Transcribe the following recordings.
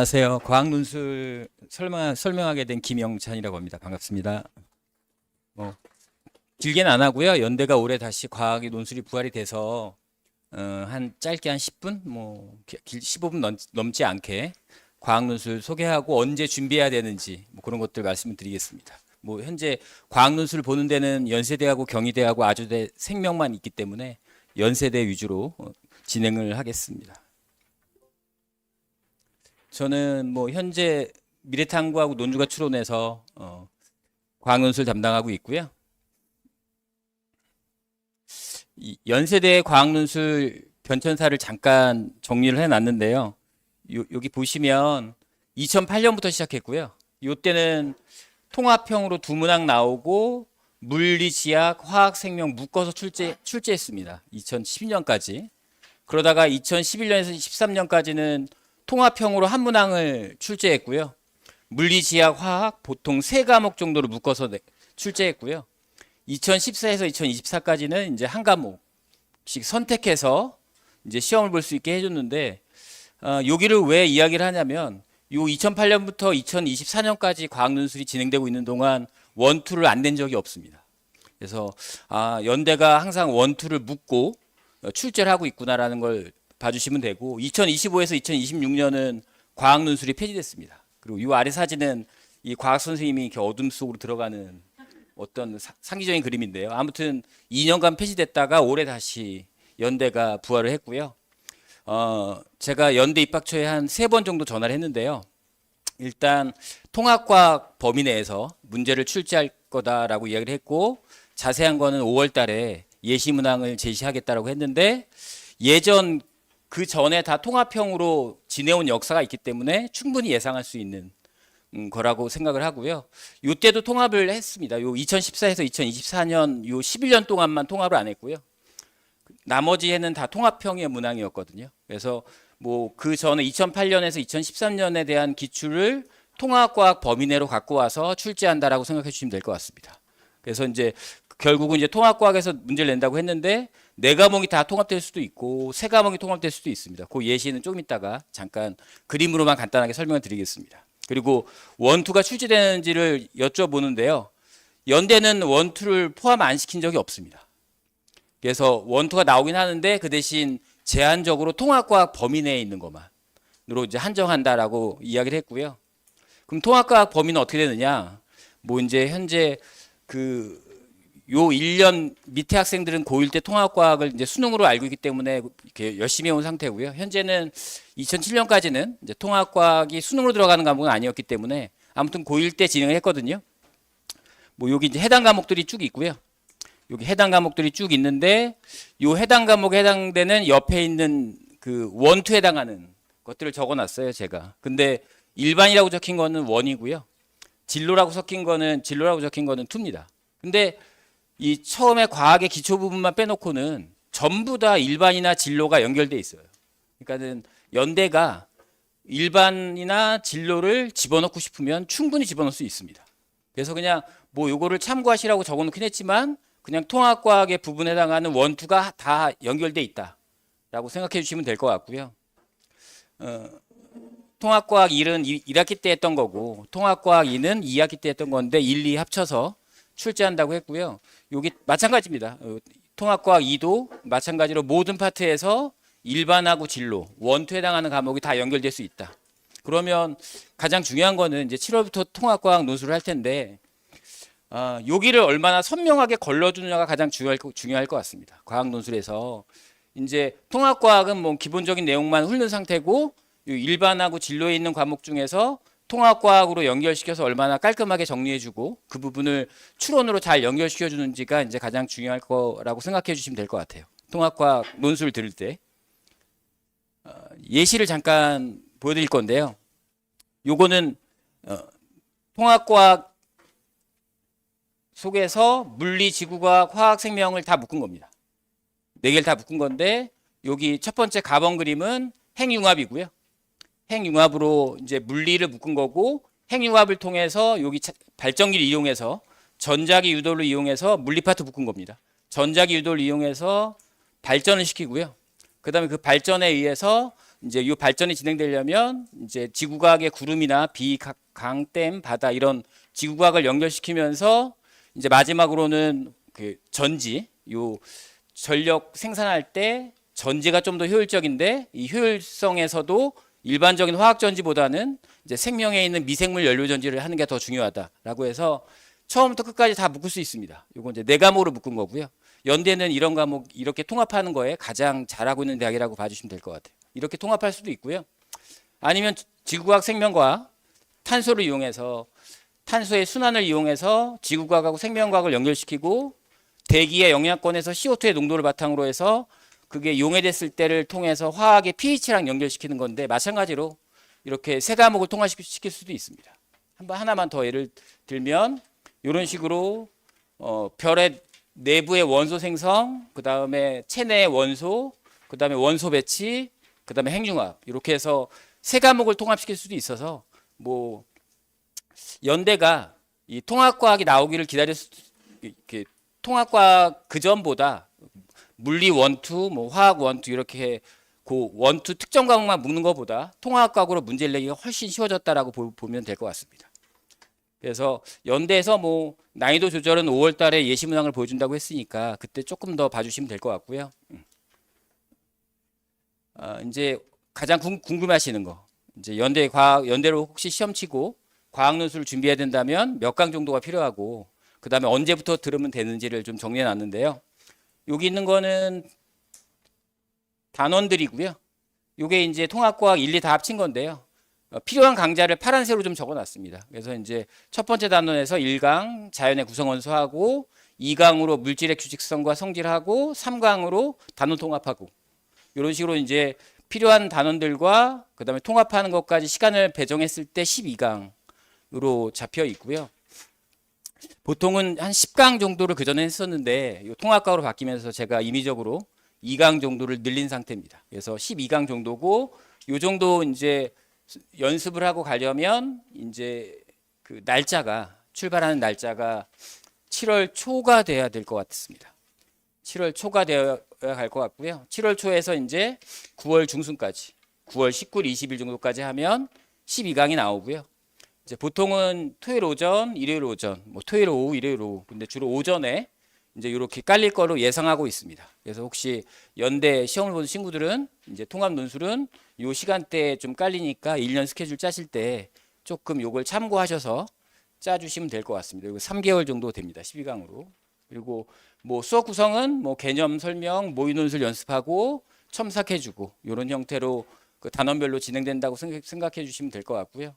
안녕하세요. 과학논술 설명하게 된 김영찬이라고 합니다. 반갑습니다. 뭐 길게는 안 하고요. 연대가 올해 다시 과학 논술이 부활이 돼서 한 짧게 한 10분, 15분 넘지 않게 과학논술 소개하고 언제 준비해야 되는지 그런 것들 말씀을 드리겠습니다. 현재 과학논술을 보는 데는 연세대하고 경희대하고 아주대 생명만 있기 때문에 연세대 위주로 진행을 하겠습니다. 저는 현재 미래탐구하고 논주가 추론해서 과학논술 담당하고 있고요. 이 연세대 과학논술 변천사를 잠깐 정리를 해놨는데요. 여기 보시면 2008년부터 시작했고요. 이때는 통합형으로 두 문항 나오고 물리, 지학, 화학, 생명 묶어서 출제했습니다. 2012년까지. 그러다가 2011년에서 13년까지는 통합형으로 한 문항을 출제했고요. 물리, 지학, 화학 보통 세 과목 정도로 묶어서 출제했고요. 2014에서 2024까지는 이제 한 과목씩 선택해서 이제 시험을 볼 수 있게 해줬는데, 여기를 왜 이야기를 하냐면, 요 2008년부터 2024년까지 과학논술이 진행되고 있는 동안 원투를 안 낸 적이 없습니다. 그래서 연대가 항상 원투를 묶고 출제를 하고 있구나라는 걸 봐주시면 되고, 2025에서 2026년은 과학논술이 폐지됐습니다. 그리고 이 아래 사진은 이 과학 선생님이 이렇게 어둠 속으로 들어가는 어떤 상기적인 그림인데요. 아무튼 2년간 폐지됐다가 올해 다시 연대가 부활을 했고요. 제가 연대 입학 초에 한 3번 정도 전화를 했는데요. 일단 통합과학 범위 내에서 문제를 출제할 거다라고 이야기를 했고, 자세한 거는 5월 달에 예시 문항을 제시하겠다라고 했는데, 예전 그 전에 다 통합형으로 지내온 역사가 있기 때문에 충분히 예상할 수 있는 거라고 생각을 하고요. 이때도 통합을 했습니다. 요 2014에서 2024년 요 11년 동안만 통합을 안 했고요. 나머지 해는 다 통합형의 문항이었거든요. 그래서 그 전에 2008년에서 2013년에 대한 기출을 통합과학 범위 내로 갖고 와서 출제한다라고 생각해 주시면 될 것 같습니다. 그래서 이제 결국은 이제 통합과학에서 문제를 낸다고 했는데, 네 과목이 다 통합될 수도 있고 세 과목이 통합될 수도 있습니다. 그 예시는 조금 있다가 잠깐 그림으로만 간단하게 설명을 드리겠습니다. 그리고 원투가 출제되는지를 여쭤보는데요. 연대는 원투를 포함 안 시킨 적이 없습니다. 그래서 원투가 나오긴 하는데 그 대신 제한적으로 통합과학 범위 내에 있는 것만으로 이제 한정한다라고 이야기를 했고요. 그럼 통합과학 범위는 어떻게 되느냐? 이제 현재 요 1년 밑에 학생들은 고1 때 통합과학을 이제 수능으로 알고 있기 때문에 이렇게 열심히 해온 상태고요. 현재는 2007년까지는 이제 통합과학이 수능으로 들어가는 과목은 아니었기 때문에 아무튼 고1 때 진행을 했거든요. 여기 이제 해당 과목들이 쭉 있고요. 여기 해당 과목들이 쭉 있는데, 요 해당 과목에 해당되는 옆에 있는 그 원투에 해당하는 것들을 적어놨어요, 제가. 근데 일반이라고 적힌 거는 원이고요. 진로라고 적힌 거는 투입니다. 근데 이 처음에 과학의 기초 부분만 빼놓고는 전부 다 일반이나 진로가 연결돼 있어요. 그러니까는 연대가 일반이나 진로를 집어넣고 싶으면 충분히 집어넣을 수 있습니다. 그래서 그냥 요거를 참고하시라고 적어놓긴 했지만, 그냥 통합과학의 부분에 해당하는 원투가 다 연결돼 있다라고 생각해 주시면 될 것 같고요. 통합과학 1은 1학기 때 했던 거고, 통합과학 2는 2학기 때 했던 건데 1, 2 합쳐서 출제한다고 했고요. 여기 마찬가지입니다. 통합과학 2도 마찬가지로 모든 파트에서 일반하고 진로, 원투에 해당하는 과목이 다 연결될 수 있다. 그러면 가장 중요한 거는 이제 7월부터 통합과학 논술을 할 텐데, 여기를 얼마나 선명하게 걸러주느냐가 가장 중요할 것 같습니다. 과학 논술에서 이제 통합과학은 기본적인 내용만 훑는 상태고, 일반하고 진로에 있는 과목 중에서 통합과학으로 연결시켜서 얼마나 깔끔하게 정리해주고 그 부분을 추론으로 잘 연결시켜주는지가 이제 가장 중요할 거라고 생각해 주시면 될 것 같아요. 통합과학 논술을 들을 때 예시를 잠깐 보여드릴 건데요. 요거는 통합과학 속에서 물리, 지구과학, 화학, 생명을 다 묶은 겁니다. 4개를 다 묶은 건데, 여기 첫 번째 가번 그림은 핵융합이고요. 핵융합으로 이제 물리를 묶은 거고, 핵융합을 통해서 여기 발전기를 이용해서 전자기 유도를 이용해서 물리 파트 묶은 겁니다. 전자기 유도를 이용해서 발전을 시키고요. 그 다음에 그 발전에 의해서 이제 이 발전이 진행되려면 이제 지구과학의 구름이나 비, 강, 댐, 바다 이런 지구과학을 연결시키면서 이제 마지막으로는 그 전지, 요 전력 생산할 때 전지가 좀 더 효율적인데 이 효율성에서도 일반적인 화학 전지보다는 이제 생명에 있는 미생물 연료 전지를 하는 게 더 중요하다라고 해서 처음부터 끝까지 다 묶을 수 있습니다. 요거 이제 네 과목으로 묶은 거고요. 연대는 이런 과목 이렇게 통합하는 거에 가장 잘하고 있는 대학이라고 봐주시면 될 것 같아요. 이렇게 통합할 수도 있고요. 아니면 지구과학 생명과학, 탄소를 이용해서 탄소의 순환을 이용해서 지구과학하고 생명과학을 연결시키고 대기의 영향권에서 CO2의 농도를 바탕으로 해서 그게 용해됐을 때를 통해서 화학의 pH랑 연결시키는 건데 마찬가지로 이렇게 세 과목을 통합시킬 수도 있습니다. 하나만 더 예를 들면 이런 식으로 별의 내부의 원소 생성, 그 다음에 체내의 원소, 그 다음에 원소 배치, 그 다음에 핵융합 이렇게 해서 세 과목을 통합시킬 수도 있어서 뭐 연대가 이 통합과학이 나오기를 이렇게 통합과학 그 전보다 물리 원투, 뭐 화학 원투 이렇게 그 원투 특정 과목만 묶는 것보다 통합과학으로 문제를 내기가 훨씬 쉬워졌다라고 보면 될 것 같습니다. 그래서 연대에서 뭐 난이도 조절은 5월 달에 예시 문항을 보여준다고 했으니까 그때 조금 더 봐주시면 될 것 같고요. 이제 가장 궁금하시는 거 이제 연대로 혹시 시험 치고 과학 논술을 준비해야 된다면 몇 강 정도가 필요하고 그 다음에 언제부터 들으면 되는지를 좀 정리해 놨는데요. 여기 있는 거는 단원들이고요. 요게 이제 통합과학 1, 2 다 합친 건데요. 필요한 강좌를 파란색으로 좀 적어 놨습니다. 그래서 이제 첫 번째 단원에서 1강 자연의 구성원소하고 2강으로 물질의 규칙성과 성질하고 3강으로 단원 통합하고 이런 식으로 이제 필요한 단원들과 그다음에 통합하는 것까지 시간을 배정했을 때 12강으로 잡혀 있고요. 보통은 한 10강 정도를 그전에 했었는데 이 통합과로 바뀌면서 제가 임의적으로 2강 정도를 늘린 상태입니다. 그래서 12강 정도고 요 정도 이제 연습을 하고 가려면 이제 그 날짜가 출발하는 날짜가 7월 초가 돼야 될 것 같습니다. 7월 초가 되어야 갈 것 같고요. 7월 초에서 이제 9월 중순까지 9월 19일, 20일 정도까지 하면 12강이 나오고요. 이제 보통은 토요일 오전, 일요일 오전, 뭐 토요일 오후, 일요일 오후. 근데 주로 오전에 이제 이렇게 깔릴 거로 예상하고 있습니다. 그래서 혹시 연대 시험을 보는 친구들은 이제 통합 논술은 요 시간대에 좀 깔리니까 1년 스케줄 짜실 때 조금 요걸 참고하셔서 짜주시면 될 것 같습니다. 그리고 3개월 정도 됩니다. 12강으로. 그리고 뭐 수업 구성은 뭐 개념 설명, 모의 논술 연습하고 첨삭해주고 이런 형태로 그 단원별로 진행된다고 생각해 주시면 될 것 같고요.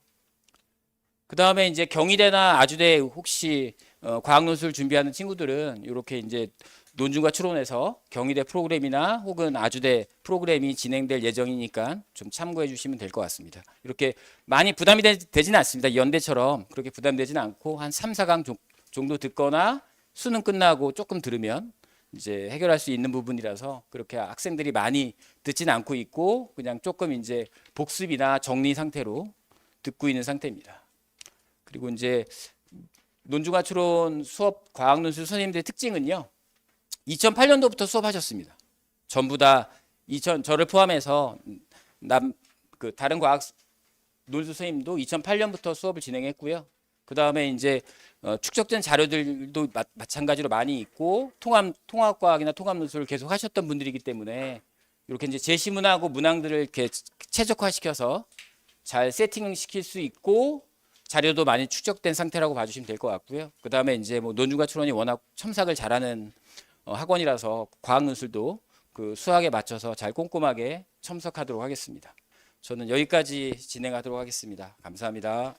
그 다음에 이제 경희대나 아주대 혹시 과학논술 준비하는 친구들은 이렇게 이제 논중과 추론해서 경희대 프로그램이나 혹은 아주대 프로그램이 진행될 예정이니까 좀 참고해 주시면 될 것 같습니다. 이렇게 많이 부담이 되지는 않습니다. 연대처럼 그렇게 부담되지는 않고 한 3, 4강 정도 듣거나 수능 끝나고 조금 들으면 이제 해결할 수 있는 부분이라서 그렇게 학생들이 많이 듣지는 않고 있고 그냥 조금 이제 복습이나 정리 상태로 듣고 있는 상태입니다. 그리고 이제 논중과 추론 수업 과학논술 선생님들의 특징은요. 2008년도부터 수업하셨습니다. 전부 다 저를 포함해서 다른 과학 논술 선생님도 2008년부터 수업을 진행했고요. 그 다음에 이제 축적된 자료들도 마찬가지로 많이 있고 통합과학이나 통합논술을 계속 하셨던 분들이기 때문에 이렇게 이제 제시문하고 문항들을 이렇게 최적화시켜서 잘 세팅시킬 수 있고 자료도 많이 축적된 상태라고 봐주시면 될 것 같고요. 그 다음에 이제 뭐 논중과 추론이 워낙 첨삭을 잘하는 학원이라서 과학논술도 그 수학에 맞춰서 잘 꼼꼼하게 첨삭하도록 하겠습니다. 저는 여기까지 진행하도록 하겠습니다. 감사합니다.